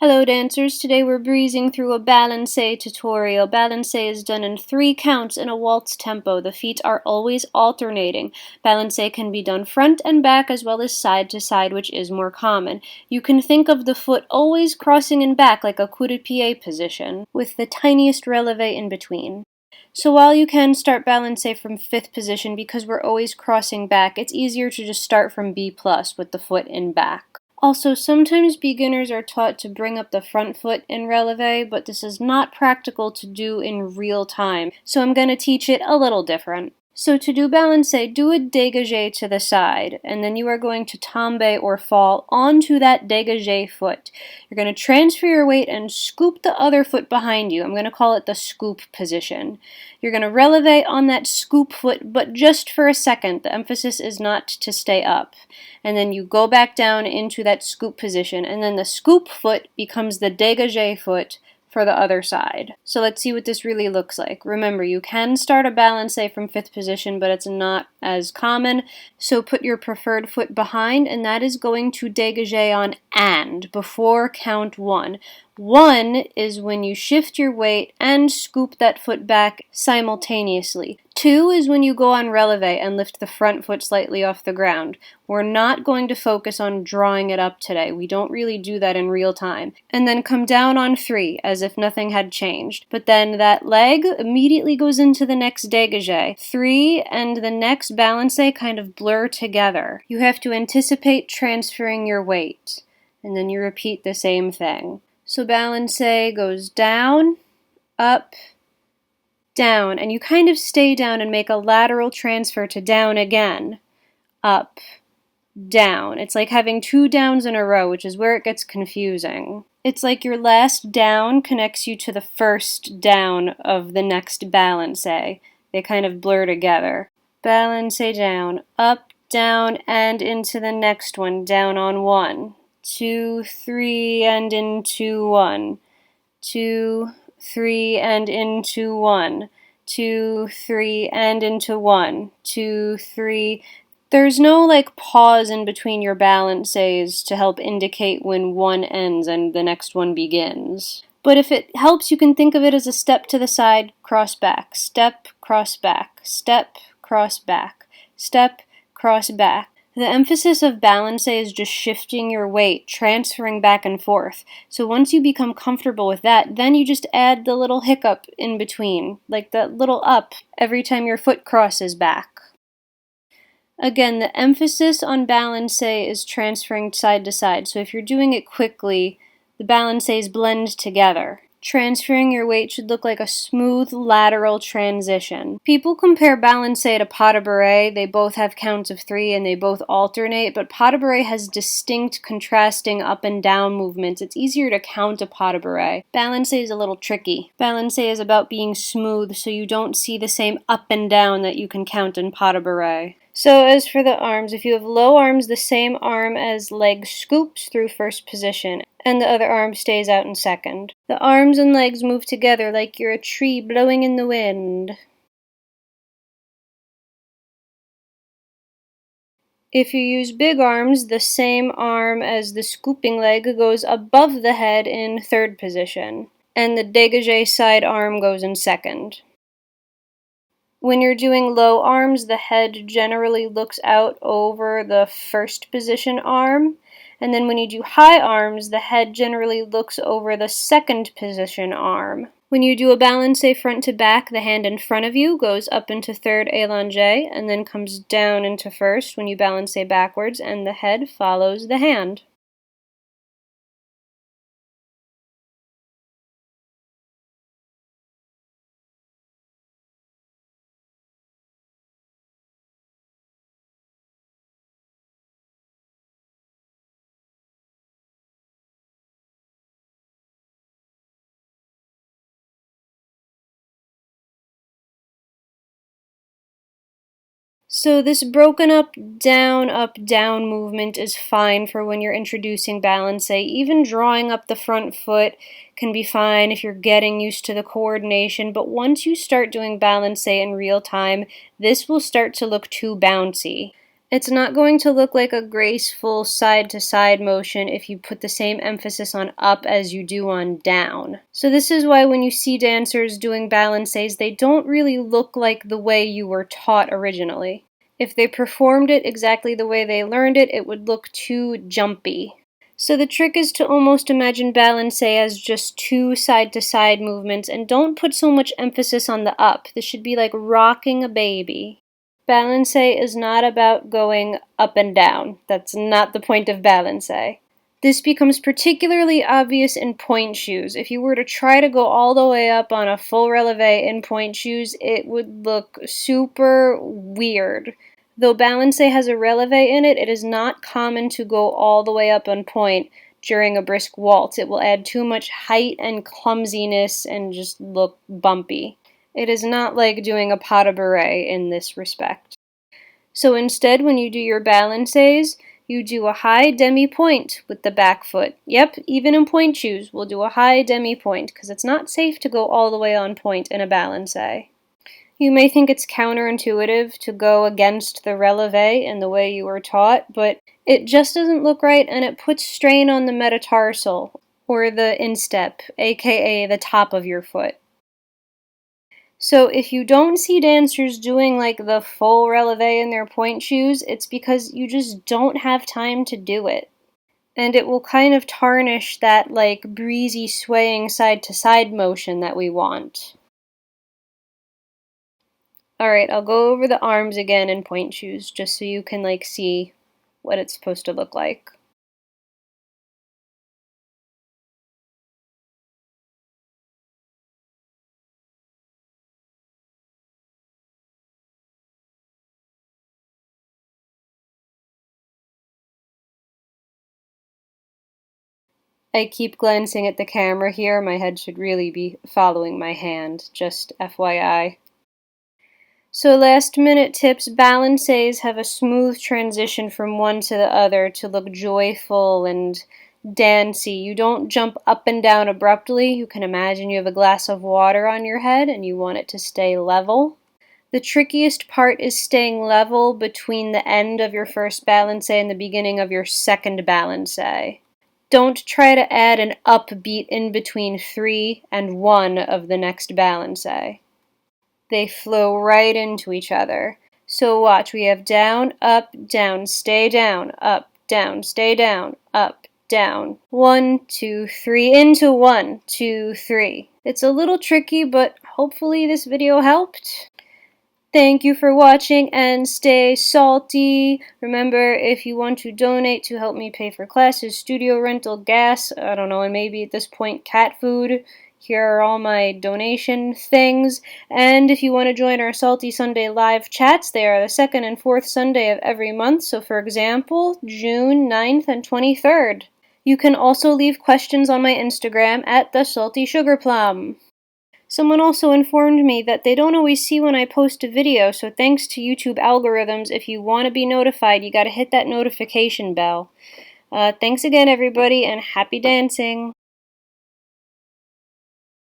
Hello dancers, today we're breezing through a balancé tutorial. Balancé is done in 3 counts in a waltz tempo. The feet are always alternating. Balancé can be done front and back as well as side to side, which is more common. You can think of the foot always crossing and back like a coup de pied position, with the tiniest releve in between. So while you can start balancé from 5th position, because we're always crossing back, it's easier to just start from B+ with the foot in back. Also, sometimes beginners are taught to bring up the front foot in releve, but this is not practical to do in real time, so I'm going to teach it a little different. So to do balancé, do a dégagé to the side, and then you are going to tomber or fall onto that dégagé foot. You're going to transfer your weight and scoop the other foot behind you. I'm going to call it the scoop position. You're going to releve on that scoop foot, but just for a second. The emphasis is not to stay up. And then you go back down into that scoop position, and then the scoop foot becomes the dégagé foot for the other side. So let's see what this really looks like. Remember, you can start a balancé from 5th position, but it's not as common. So put your preferred foot behind, and that is going to dégagé on and before count 1. 1 is when you shift your weight and scoop that foot back simultaneously. 2 is when you go on releve and lift the front foot slightly off the ground. We're not going to focus on drawing it up today. We don't really do that in real time. And then come down on 3 as if nothing had changed. But then that leg immediately goes into the next dégagé. 3 and the next balancé kind of blur together. You have to anticipate transferring your weight. And then you repeat the same thing. So balancé goes down, up, down, and you kind of stay down and make a lateral transfer to down again, up, down. It's like having 2 downs in a row, which is where it gets confusing. It's like your last down connects you to the first down of the next balancé. They kind of blur together. Balancé down, up, down, and into the next one, down on 1. 2, 3, and into 1. 2, 3, and into 1. 2, 3, and into 1. 2, 3. There's no pause in between your balancés to help indicate when one ends and the next one begins. But if it helps, you can think of it as a step to the side, cross back, step, cross back, step, cross back, step, cross back. The emphasis of balancé is just shifting your weight, transferring back and forth. So once you become comfortable with that, then you just add the little hiccup in between, like that little up every time your foot crosses back. Again, the emphasis on balancé is transferring side to side. So if you're doing it quickly, the balancés blend together. Transferring your weight should look like a smooth lateral transition. People compare balancé to pas de bourrée. They both have counts of 3 and they both alternate, but pas de bourrée has distinct contrasting up and down movements. It's easier to count a pas de bourrée. Balancé is a little tricky. Balancé is about being smooth, so you don't see the same up and down that you can count in pas de bourrée. So as for the arms, if you have low arms, the same arm as leg scoops through 1st position, and the other arm stays out in 2nd. The arms and legs move together like you're a tree blowing in the wind. If you use big arms, the same arm as the scooping leg goes above the head in 3rd position, and the dégagé side arm goes in 2nd. When you're doing low arms, the head generally looks out over the 1st position arm, and then when you do high arms, the head generally looks over the 2nd position arm. When you do a balancé front to back, the hand in front of you goes up into 3rd élongé and then comes down into 1st when you balancé backwards, and the head follows the hand. So this broken up, down movement is fine for when you're introducing balancé. Even drawing up the front foot can be fine if you're getting used to the coordination, but once you start doing balancé in real time, this will start to look too bouncy. It's not going to look like a graceful side-to-side motion if you put the same emphasis on up as you do on down. So this is why when you see dancers doing balancés, they don't really look like the way you were taught originally. If they performed it exactly the way they learned it, it would look too jumpy. So the trick is to almost imagine balancé as just two side-to-side movements, and don't put so much emphasis on the up. This should be like rocking a baby. Balancé is not about going up and down. That's not the point of balancé. This becomes particularly obvious in pointe shoes. If you were to try to go all the way up on a full relevé in pointe shoes, it would look super weird. Though balancé has a relevé in it, it is not common to go all the way up on pointe during a brisk waltz. It will add too much height and clumsiness and just look bumpy. It is not like doing a pas de bourrée in this respect. So instead, when you do your balancés, you do a high demi pointe with the back foot. Yep, even in pointe shoes, we'll do a high demi pointe because it's not safe to go all the way on pointe in a balancé. You may think it's counterintuitive to go against the relevé in the way you were taught, but it just doesn't look right, and it puts strain on the metatarsal, or the instep, aka the top of your foot. So if you don't see dancers doing like the full relevé in their pointe shoes, it's because you just don't have time to do it. And it will kind of tarnish that like breezy swaying side to side motion that we want. Alright, I'll go over the arms again in pointe shoes just so you can like see what it's supposed to look like. I keep glancing at the camera here. My head should really be following my hand, just FYI. So last minute tips, balancés have a smooth transition from one to the other to look joyful and dancey. You don't jump up and down abruptly. You can imagine you have a glass of water on your head and you want it to stay level. The trickiest part is staying level between the end of your first balancé and the beginning of your second balancé. Don't try to add an upbeat in between 3 and 1 of the next balancé. They flow right into each other. So watch, we have down, stay down, up, down, stay down, up, down. 1, 2, 3, into 1, 2, 3. It's a little tricky, but hopefully this video helped. Thank you for watching and stay salty. Remember, if you want to donate to help me pay for classes, studio rental, gas, I don't know, and maybe at this point cat food, here are all my donation things. And if you want to join our Salty Sunday live chats, they are the second and fourth Sunday of every month. So for example, June 9th and 23rd. You can also leave questions on my Instagram at @thesaltysugarplum. Someone also informed me that they don't always see when I post a video, so thanks to YouTube algorithms, if you want to be notified, you gotta hit that notification bell. Thanks again, everybody, and happy dancing!